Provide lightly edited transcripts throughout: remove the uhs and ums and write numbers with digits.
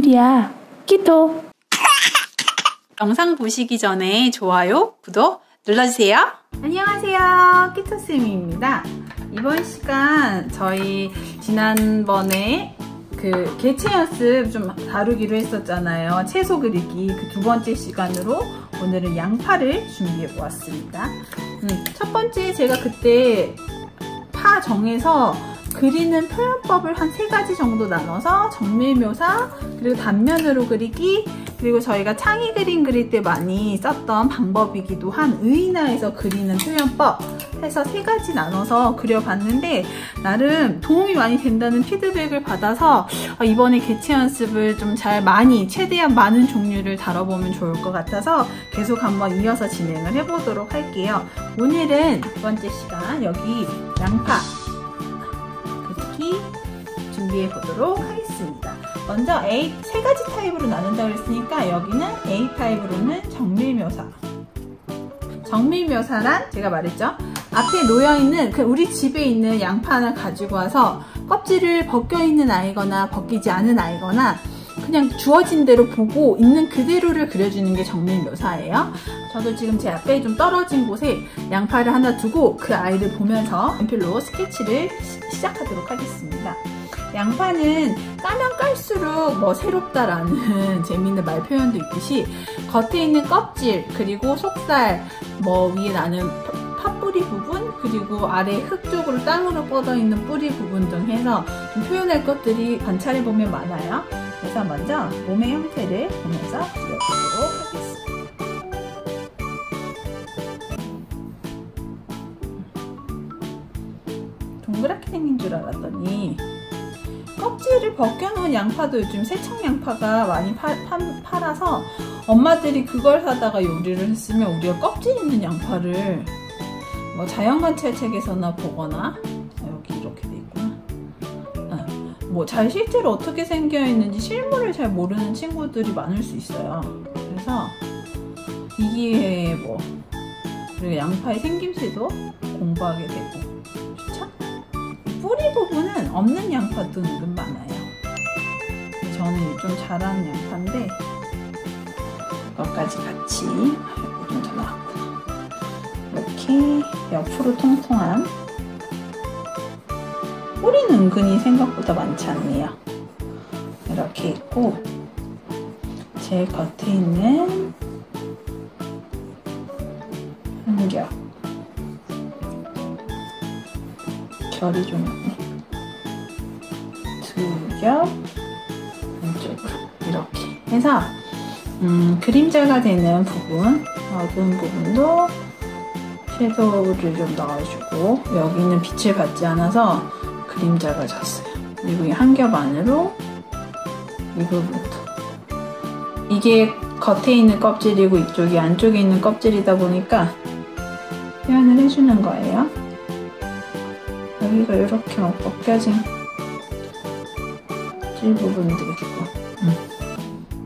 일이야? 키토. 영상 보시기 전에 좋아요, 구독 눌러주세요. 안녕하세요, 키토쌤입니다. 이번 시간 저희 지난번에 그 개체 연습 좀 다루기로 했었잖아요. 채소 그리기 그 두 번째 시간으로 오늘은 양파를 준비해 보았습니다. 첫 번째 제가 그때 파 정해서 그리는 표현법을 한 3가지 정도 나눠서 정밀묘사, 그리고 단면으로 그리기, 그리고 저희가 창의 그림 그릴 때 많이 썼던 방법이기도 한 의인화해서 그리는 표현법 해서 3가지 나눠서 그려봤는데 나름 도움이 많이 된다는 피드백을 받아서 이번에 개체 연습을 좀 최대한 많은 종류를 다뤄보면 좋을 것 같아서 계속 한번 이어서 진행을 해보도록 할게요. 오늘은 두 번째 시간 여기 양파 그리기 준비해 보도록 하겠습니다. 먼저 3가지 타입으로 나눈다고 했으니까 여기는 A 타입으로는 정밀묘사. 정밀묘사란 제가 말했죠. 앞에 놓여있는 우리 집에 있는 양파 하나 가지고 와서 껍질을 벗겨있는 아이거나 벗기지 않은 아이거나 그냥 주어진 대로 보고 있는 그대로를 그려주는 게 정밀묘사예요. 저도 지금 제 앞에 좀 떨어진 곳에 양파를 하나 두고 그 아이를 보면서 연필로 스케치를 시작하도록 하겠습니다. 양파는 까면 깔수록 새롭다라는 재미있는 말 표현도 있듯이 겉에 있는 껍질, 그리고 속살, 위에 나는 팥뿌리 부분, 그리고 아래 흙 쪽으로 땅으로 뻗어 있는 뿌리 부분 등 해서 좀 표현할 것들이 관찰해보면 많아요. 그래서 먼저 몸의 형태를 보면서 그려보도록 하겠습니다. 동그랗게 생긴 줄 알았더니 껍질을 벗겨놓은 양파도 요즘 새청 양파가 많이 팔아서 엄마들이 그걸 사다가 요리를 했으면 우리가 껍질 있는 양파를 자연관찰책에서나 보거나 여기 이렇게 돼 있구나. 잘 실제로 어떻게 생겨 있는지 실물을 잘 모르는 친구들이 많을 수 있어요. 그래서 이게 그리고 양파의 생김새도 공부하게 되고 좋죠? 뿌리 부분은 없는 양파도 은근 많아요. 저는 좀 잘하는 양파인데 이것까지 같이 좀 더 나왔구나. 이렇게 옆으로 통통한 뿌리는 은근히 생각보다 많지 않네요. 이렇게 있고 제일 겉에 있는 한 겹, 결이 좀 있네. 2겹 안쪽으로 이렇게 해서 그림자가 되는 부분, 어두운 부분도 섀도우를 좀 넣어주고 여기는 빛을 받지 않아서 그림자가 졌어요. 그리고 이 한 겹 안으로 이 부분도, 이게 겉에 있는 껍질이고 이쪽이 안쪽에 있는 껍질이다 보니까 표현을 해주는 거예요. 여기가 이렇게 벗겨진 질 부분도 있고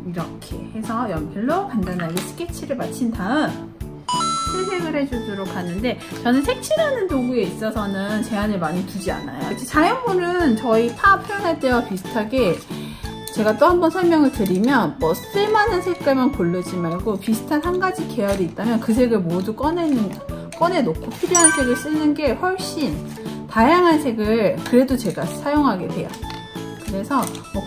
이렇게 해서 연필로 간단하게 스케치를 마친 다음 채색을 해주도록 하는데 저는 색칠하는 도구에 있어서는 제한을 많이 두지 않아요. 자연물은 저희 파 표현할 때와 비슷하게 제가 또 한번 설명을 드리면 쓸만한 색깔만 고르지 말고 비슷한 한 가지 계열이 있다면 그 색을 모두 꺼내놓고 필요한 색을 쓰는 게 훨씬 다양한 색을 그래도 제가 사용하게 돼요. 그래서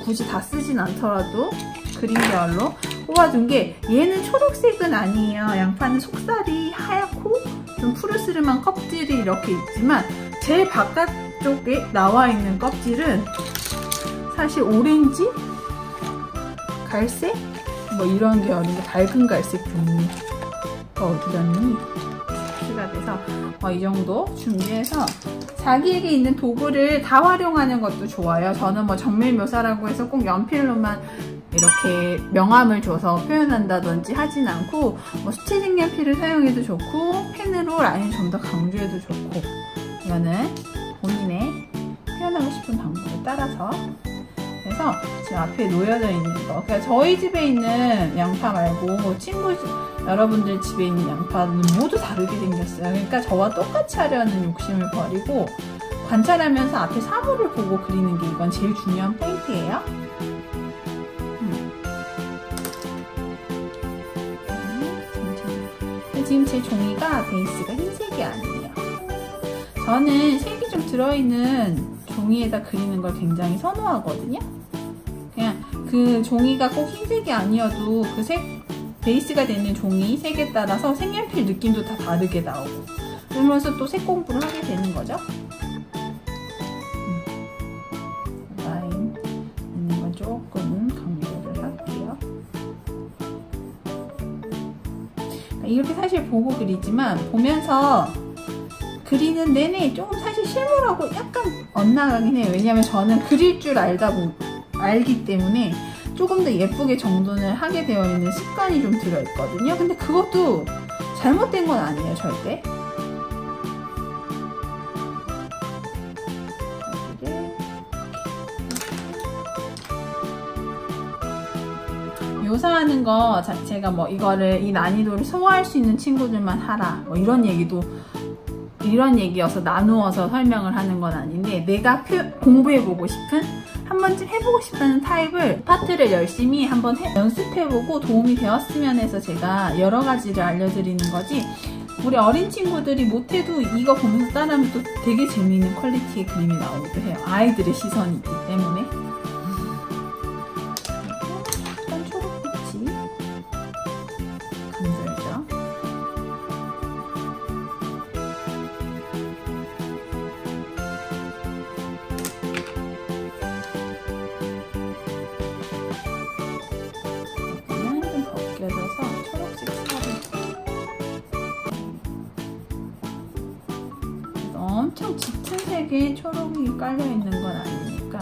굳이 다 쓰진 않더라도 그린 계열로 뽑아둔 게, 얘는 초록색은 아니에요. 양파는 속살이 하얗고 좀 푸르스름한 껍질이 이렇게 있지만 제일 바깥쪽에 나와 있는 껍질은 사실 오렌지? 갈색? 이런 계열인데 밝은 갈색 종류가 어디 갔니? 가 돼서 이 정도 준비해서 자기에게 있는 도구를 다 활용하는 것도 좋아요. 저는 정밀묘사라고 해서 꼭 연필로만 이렇게 명암을 줘서 표현한다든지 하진 않고 수채 색연필을 사용해도 좋고 펜으로 라인을 좀 더 강조해도 좋고, 이거는 본인의 표현하고 싶은 방법에 따라서. 그래서 지금 앞에 놓여져 있는 거, 그러니까 저희 집에 있는 양파 말고 여러분들 집에 있는 양파는 모두 다르게 생겼어요. 그러니까 저와 똑같이 하려는 욕심을 버리고 관찰하면서 앞에 사물을 보고 그리는 게 이건 제일 중요한 포인트예요. 지금 제 종이가 베이스가 흰색이 아니에요. 저는 색이 좀 들어있는 종이에다 그리는 걸 굉장히 선호하거든요. 그냥 그 종이가 꼭 흰색이 아니어도 그 색, 베이스가 되는 종이 색에 따라서 색연필 느낌도 다 다르게 나오고, 그러면서 또 색 공부를 하게 되는 거죠. 라인 있는 건 조금 강조를 할게요. 이렇게 사실 보고 그리지만 보면서 그리는 내내 조금 사실 실물하고 약간 엇나가긴 해요. 왜냐면 저는 그릴 줄 알기 때문에 조금 더 예쁘게 정돈을 하게 되어 있는 습관이 좀 들어있거든요. 근데 그것도 잘못된 건 아니에요, 절대. 묘사하는 거 자체가 뭐 이거를 이 난이도를 소화할 수 있는 친구들만 하라 뭐 이런 얘기여서 나누어서 설명을 하는 건 아닌데, 내가 공부해보고 싶은, 한 번쯤 해보고 싶다는 타입을 파트를 열심히 한번 연습해보고 도움이 되었으면 해서 제가 여러 가지를 알려드리는 거지, 우리 어린 친구들이 못해도 이거 보면서 따라하면 또 되게 재미있는 퀄리티의 그림이 나오기도 해요. 아이들의 시선이 있기 때문에. 약간 초록빛이 감돌죠. 엄청 짙은 색의 초록이 깔려있는 건 아니니까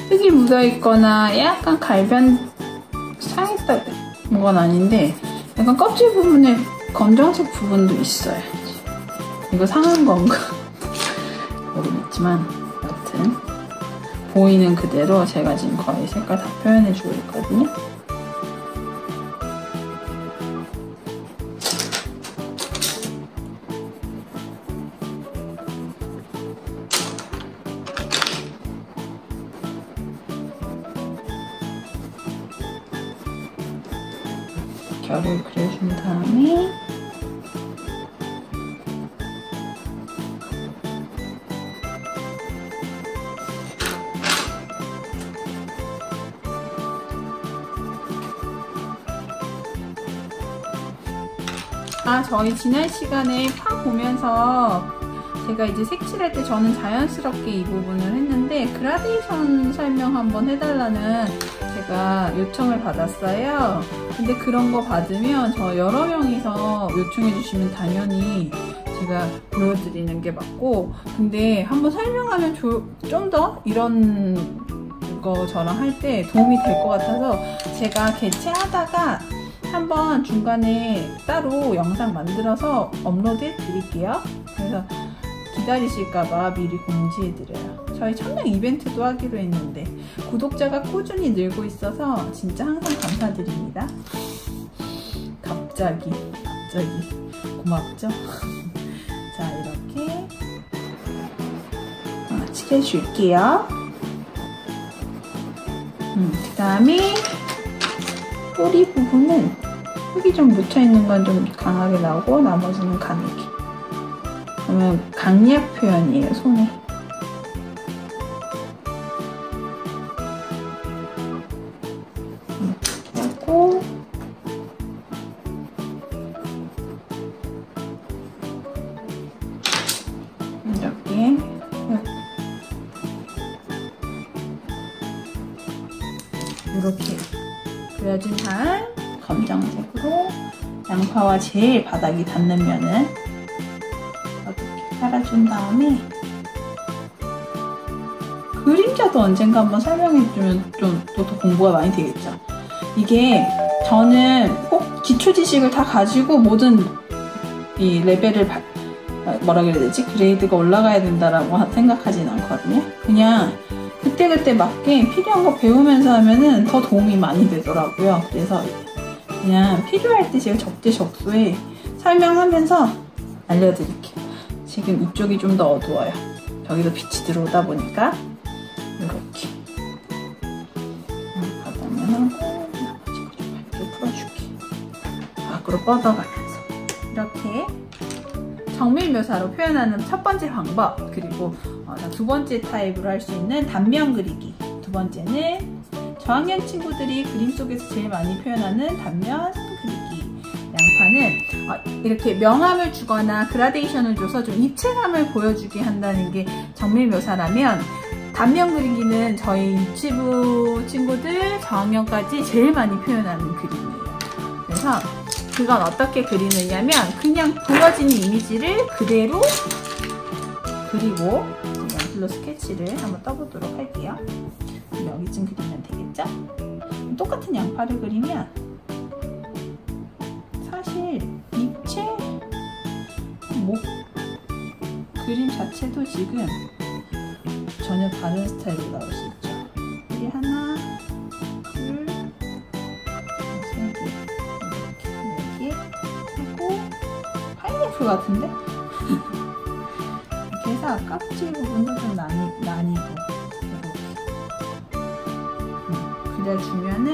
흙이 묻어있거나 약간 갈변 상했다는 건 아닌데 약간 껍질 부분에 검정색 부분도 있어요. 이거 상한 건가 모르겠지만 여튼 보이는 그대로 제가 지금 거의 색깔 다 표현해주고 있거든요. 결을 그려준 다음에 저희 지난 시간에 파 보면서 제가 이제 색칠할 때 저는 자연스럽게 이 부분을 했는데 그라데이션 설명 한번 해달라는 제가 요청을 받았어요. 근데 그런 거 받으면 저 여러 명이서 요청해 주시면 당연히 제가 보여드리는 게 맞고, 근데 한번 설명하면 좀 더 이런 거 저랑 할 때 도움이 될 것 같아서 제가 개최하다가 한번 중간에 따로 영상 만들어서 업로드해 드릴게요. 그래서 기다리실까봐 미리 공지해드려요. 저희 천명 이벤트도 하기로 했는데 구독자가 꾸준히 늘고 있어서 진짜 항상 감사드립니다. 갑자기 고맙죠? 자, 이렇게 칠해줄게요. 그 다음에 뿌리 부분은 흙이 좀 묻혀있는 건 좀 강하게 나오고 나머지는 가늘게. 그러면 강약 표현이에요, 손에. 이렇게 하고 이렇게 그려준 다음 검정색으로 양파와 제일 바닥이 닿는 면은 이렇게 깔아준 다음에 그림자도 언젠가 한번 설명해주면 좀 또 더 공부가 많이 되겠죠. 이게 저는 꼭 기초 지식을 다 가지고 모든 이 레벨을 뭐라 그래야 되지? 그레이드가 올라가야 된다라고 생각하진 않거든요. 그냥 그때그때 맞게 필요한 거 배우면서 하면은 더 도움이 많이 되더라고요. 그래서 그냥 필요할 때 제가 적재적소에 설명하면서 알려드릴게요. 지금 이쪽이 좀 더 어두워요. 여기도 빛이 들어오다 보니까 이렇게 바닥면 하고 나머지 거 좀 밝게 풀어줄게. 밖으로 뻗어가면서 이렇게 정밀 묘사로 표현하는 첫 번째 방법, 그리고 두 번째 타입으로 할 수 있는 단면 그리기. 두 번째는 저학년 친구들이 그림 속에서 제일 많이 표현하는 단면 그리기. 양파는 이렇게 명암을 주거나 그라데이션을 줘서 좀 입체감을 보여주게 한다는 게 정밀 묘사라면, 단면 그리기는 저희 유치부 친구들 저학년까지 제일 많이 표현하는 그림이에요. 그래서 그건 어떻게 그리느냐면 그냥 보여지는 이미지를 그대로 그리고 연필로 스케치를 한번 떠보도록 할게요. 여기쯤 그리면 되겠죠? 똑같은 양파를 그리면 사실 입체 그림 자체도 지금 전혀 다른 스타일로 나올 수 있죠. 여기 하나, 둘, 세 개, 이렇게 네 개 하고 파인애플 같은데? 이렇게 해서 깍지 부분도 좀 나뉘고 이렇게 그려주면은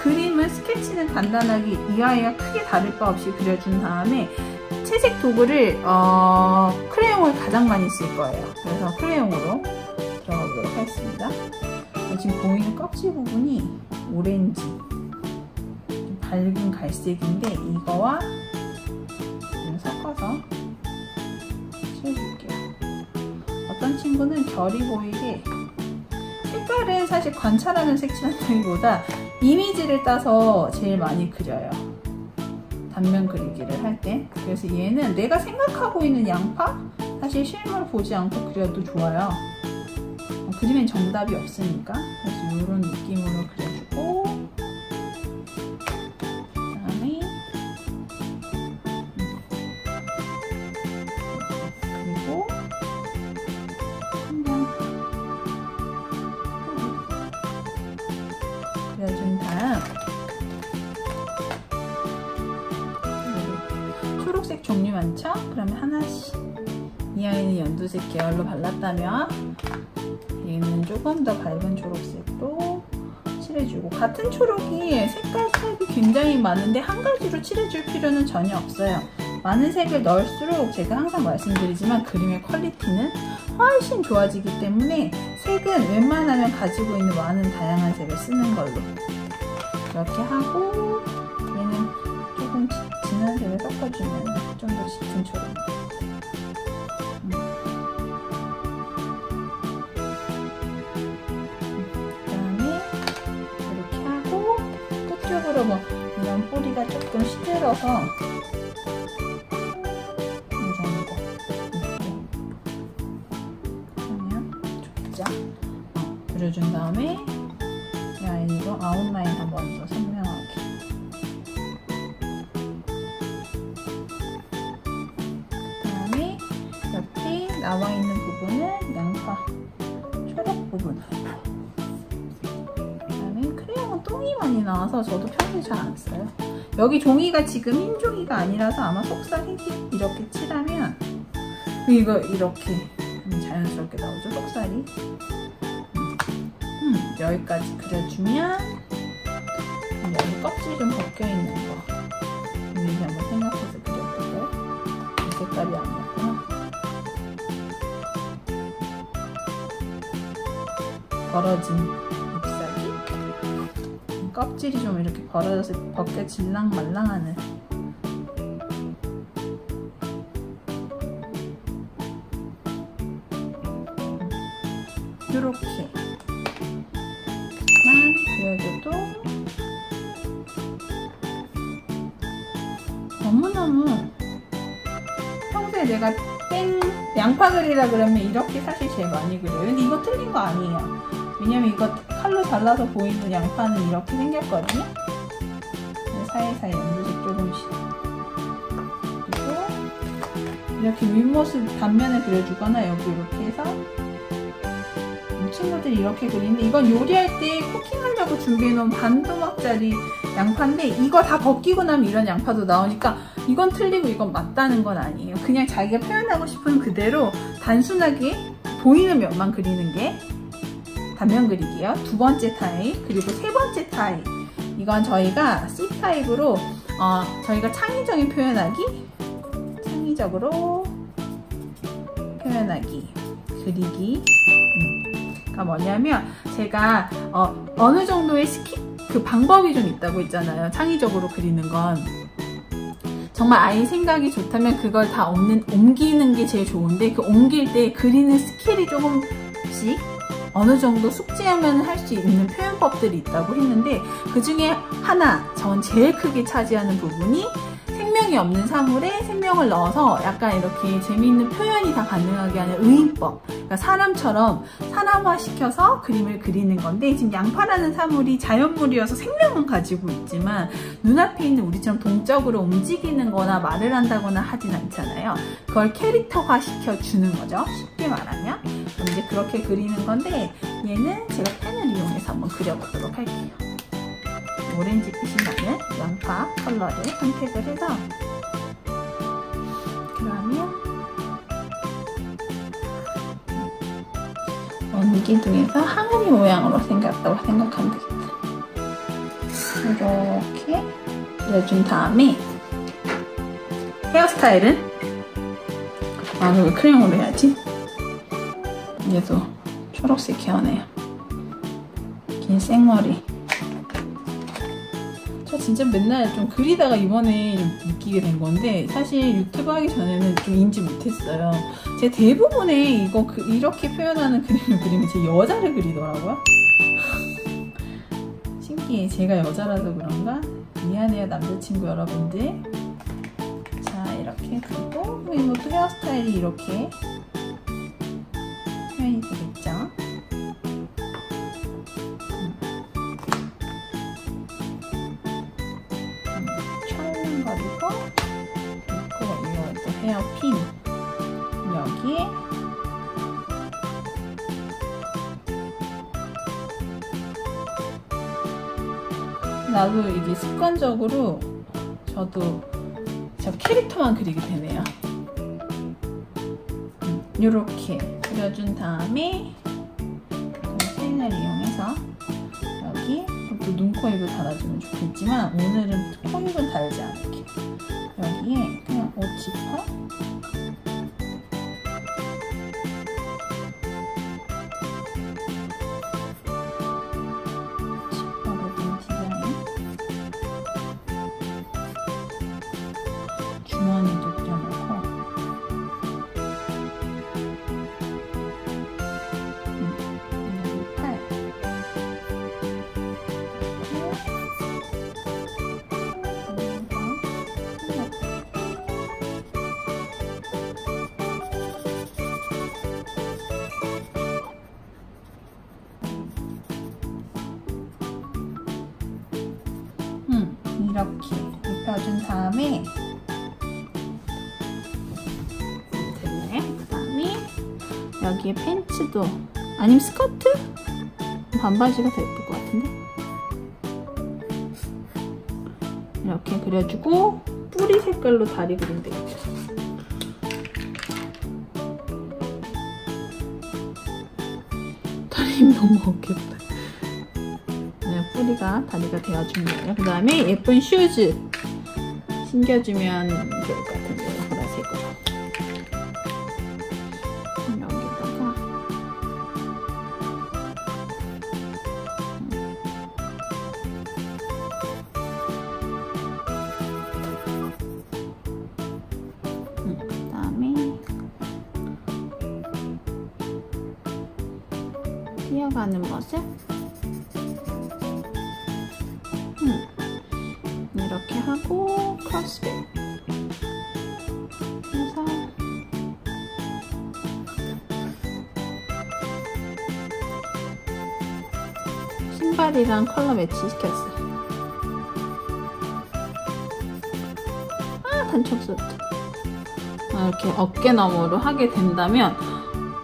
그림은 스케치는 간단하게 이와이와 크게 다를 바 없이 그려준 다음에 채색 도구를 크레용을 가장 많이 쓸 거예요. 그래서 크레용으로 들어가 보도록 하겠습니다. 지금 보이는 껍질 부분이 오렌지, 좀 밝은 갈색인데 이거와 좀 섞어서 칠해줄게요. 어떤 친구는 결이 보이게, 색깔은 사실 관찰하는 색칠한다기보다 이미지를 따서 제일 많이 그려요. 단면 그리기를 할 때. 그래서 얘는 내가 생각하고 있는 양파? 사실 실물 보지 않고 그려도 좋아요. 그림엔 정답이 없으니까. 그래서 이런 느낌으로 그려주고, 그다음에 그리고 한번 그려준 다음 초록색 종류 많죠? 그러면 하나씩. 이 아이는 연두색 계열로 발랐다면 얘는 조금 더 밝은 초록색으로 칠해주고, 같은 초록이 색깔 타입이 굉장히 많은데 한 가지로 칠해줄 필요는 전혀 없어요. 많은 색을 넣을수록 제가 항상 말씀드리지만 그림의 퀄리티는 훨씬 좋아지기 때문에 색은 웬만하면 가지고 있는 많은 다양한 색을 쓰는 걸로 이렇게 하고, 얘는 조금 진한 색을 섞어주면 좀 더 짙은 초록이 돼요. 뭐 이런 뿌리가 조금 시들어서 이 정도 그러면 좋겠죠? 그려준 다음에 이 아이로 아웃라인 한번 더 선명하게, 그 다음에 옆에 나와 있는 부분은 양파 초록 부분, 똥이 많이 나와서 저도 평소에 잘 안 써요. 여기 종이가 지금 흰 종이가 아니라서 아마 속살 흰 이렇게 칠하면 이거 이렇게 자연스럽게 나오죠, 속살이. 여기까지 그려주면 여기 껍질이 좀 벗겨있는 거 이미지 한번 생각해서 그려볼까요? 이 색깔이 아니었구나. 벌어진 껍질이 좀 이렇게 벌어져서 벗겨 질랑말랑하는, 이렇게만 그려줘도 너무너무, 평소에 내가 양파 그리라 그러면 이렇게 사실 제일 많이 그려요. 근데 이거 틀린 거 아니에요. 왜냐면 이거 칼로 잘라서 보이는 양파는 이렇게 생겼거든요. 사이사이 연두색 조금씩. 그리고 이렇게 윗모습 단면을 그려주거나 여기 이렇게 해서 친구들이 이렇게 그리는데 이건 요리할 때 쿠킹하려고 준비해놓은 반토막짜리 양파인데 이거 다 벗기고 나면 이런 양파도 나오니까 이건 틀리고 이건 맞다는 건 아니에요. 그냥 자기가 표현하고 싶은 그대로 단순하게 보이는 면만 그리는 게 단면 그리기예요. 두 번째 타입, 그리고 세 번째 타입. 이건 저희가 C 타입으로 저희가 창의적인 창의적으로 표현하기, 그리기. 가 뭐냐면 제가 어느 정도의 그 방법이 좀 있다고 했잖아요. 창의적으로 그리는 건 정말 아이 생각이 좋다면 그걸 다 옮기는 게 제일 좋은데 그 옮길 때 그리는 스킬이 조금씩 어느 정도 숙지하면 할 수 있는 표현법들이 있다고 했는데 그 중에 하나, 전 제일 크게 차지하는 부분이 생명이 없는 사물에 생명을 넣어서 약간 이렇게 재미있는 표현이 다 가능하게 하는 의인법. 그러니까 사람처럼 사람화시켜서 그림을 그리는 건데 지금 양파라는 사물이 자연물이어서 생명은 가지고 있지만 눈앞에 있는 우리처럼 동적으로 움직이는 거나 말을 한다거나 하진 않잖아요. 그걸 캐릭터화 시켜주는 거죠. 쉽게 말하면. 그럼 이제 그렇게 그리는 건데 얘는 제가 펜을 이용해서 한번 그려보도록 할게요. 오렌지빛이 나는 양파 컬러를 선택을 해서 그러면 원기둥에서 항아리 모양으로 생겼다고 생각하면 되겠다. 이렇게 그려준 다음에 헤어스타일은 왜 크레용으로 해야지? 얘도 초록색 헤어네요. 긴 생머리. 진짜 맨날 좀 그리다가 이번에 좀 느끼게 된 건데 사실 유튜브 하기 전에는 좀 인지 못했어요. 제가 대부분의 이렇게 표현하는 그림을 그리면 제 여자를 그리더라고요. 신기해. 제가 여자라서 그런가? 미안해요 남자친구 여러분들. 자 이렇게 그리고 이것도 헤어스타일이 이렇게 표현이 되겠죠. 그리고 이거 헤어핀 여기에 나도 이게 습관적으로 저도 저 캐릭터만 그리게 되네요. 이렇게 그려준 다음에 펜을 이용해서 여기 또 눈, 코, 입을 달아주면 좋겠지만 오늘은 코, 입은 달지 않을게. 여기에 그냥 옷 지퍼 지퍼로 된 디자인 주머니도 그려놓고 여기 팔 이렇게 입혀준 다음에 됐네. 그 다음에 여기에 팬츠도 아니면 스커트? 반바지가 더 예쁠 것 같은데 이렇게 그려주고 뿌리 색깔로 다리 그리면 되겠죠. 다리 너무 없겠다. 뿌리가 다리가 되어주는 거예요. 그 다음에 예쁜 슈즈 신겨주면 좋을 것 같은데요. 보라색으로 여기다가 그 다음에 뛰어가는 모습 이렇게 하고 크로스백 해서 신발이랑 컬러 매치 시켰어요. 단촉 소트 이렇게 어깨너머로 하게 된다면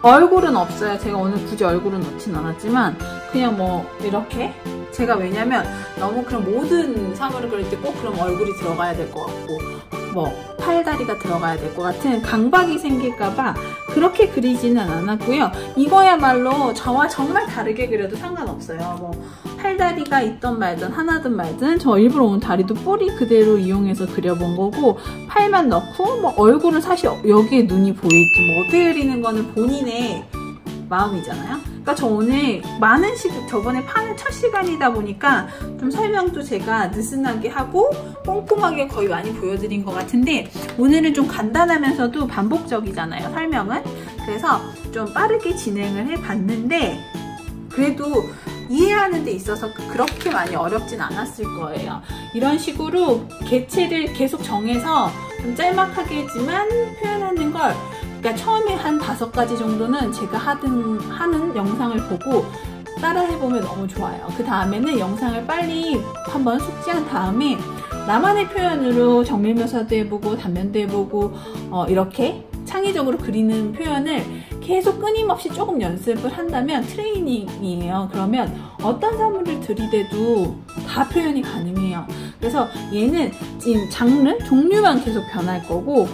얼굴은 없어요. 제가 오늘 굳이 얼굴은 넣진 않았지만 그냥 뭐 이렇게 제가 왜냐면 너무 그런 모든 사물을 그릴 때 꼭 그럼 얼굴이 들어가야 될 것 같고 뭐 팔다리가 들어가야 될 것 같은 강박이 생길까봐 그렇게 그리지는 않았고요. 이거야말로 저와 정말 다르게 그려도 상관없어요. 뭐 팔다리가 있던 말든 하나든 말든 저 일부러 오늘 다리도 뿌리 그대로 이용해서 그려본 거고 팔만 넣고 뭐 얼굴은 사실 여기에 눈이 보일지 뭐 어떻게 그리는 거는 본인의 마음이잖아요. 그러니까 저 오늘 많은 저번에 파는 첫 시간이다 보니까 좀 설명도 제가 느슨하게 하고 꼼꼼하게 거의 많이 보여드린 것 같은데 오늘은 좀 간단하면서도 반복적이잖아요, 설명은. 그래서 좀 빠르게 진행을 해봤는데 그래도 이해하는 데 있어서 그렇게 많이 어렵진 않았을 거예요. 이런 식으로 개체를 계속 정해서 좀 짤막하게 했지만 표현하는 걸 그러니까 처음에 한 5가지 정도는 제가 하는 영상을 보고 따라해보면 너무 좋아요. 그 다음에는 영상을 빨리 한번 숙지한 다음에 나만의 표현으로 정밀묘사도 해보고 단면도 해보고 이렇게 창의적으로 그리는 표현을 계속 끊임없이 조금 연습을 한다면 트레이닝이에요. 그러면 어떤 사물을 들이대도 다 표현이 가능해요. 그래서 얘는 지금 장르, 종류만 계속 변할 거고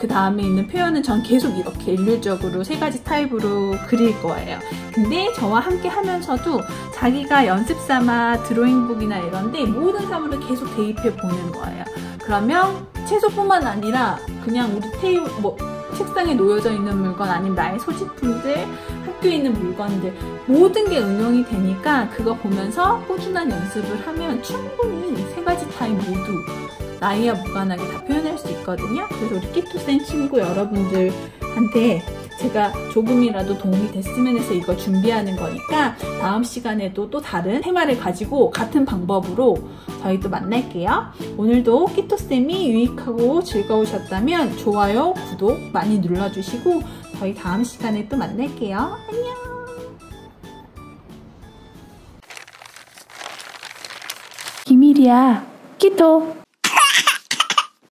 그 다음에 있는 표현은 전 계속 이렇게 일률적으로 3가지 타입으로 그릴 거예요. 근데 저와 함께 하면서도 자기가 연습 삼아 드로잉북이나 이런데 모든 사물을 계속 대입해 보는 거예요. 그러면 채소뿐만 아니라 그냥 우리 테이블 책상에 놓여져 있는 물건 아니면 나의 소지품들, 학교에 있는 물건들 모든 게 응용이 되니까 그거 보면서 꾸준한 연습을 하면 충분히 3가지 타입 모두 나이와 무관하게 다 표현할 수 있거든요. 그래서 우리 키토센 친구 여러분들한테 제가 조금이라도 도움이 됐으면 해서 이거 준비하는 거니까 다음 시간에도 또 다른 테마를 가지고 같은 방법으로 저희 또 만날게요. 오늘도 키토쌤이 유익하고 즐거우셨다면 좋아요, 구독 많이 눌러주시고 저희 다음 시간에 또 만날게요. 안녕! 비밀이야. 키토.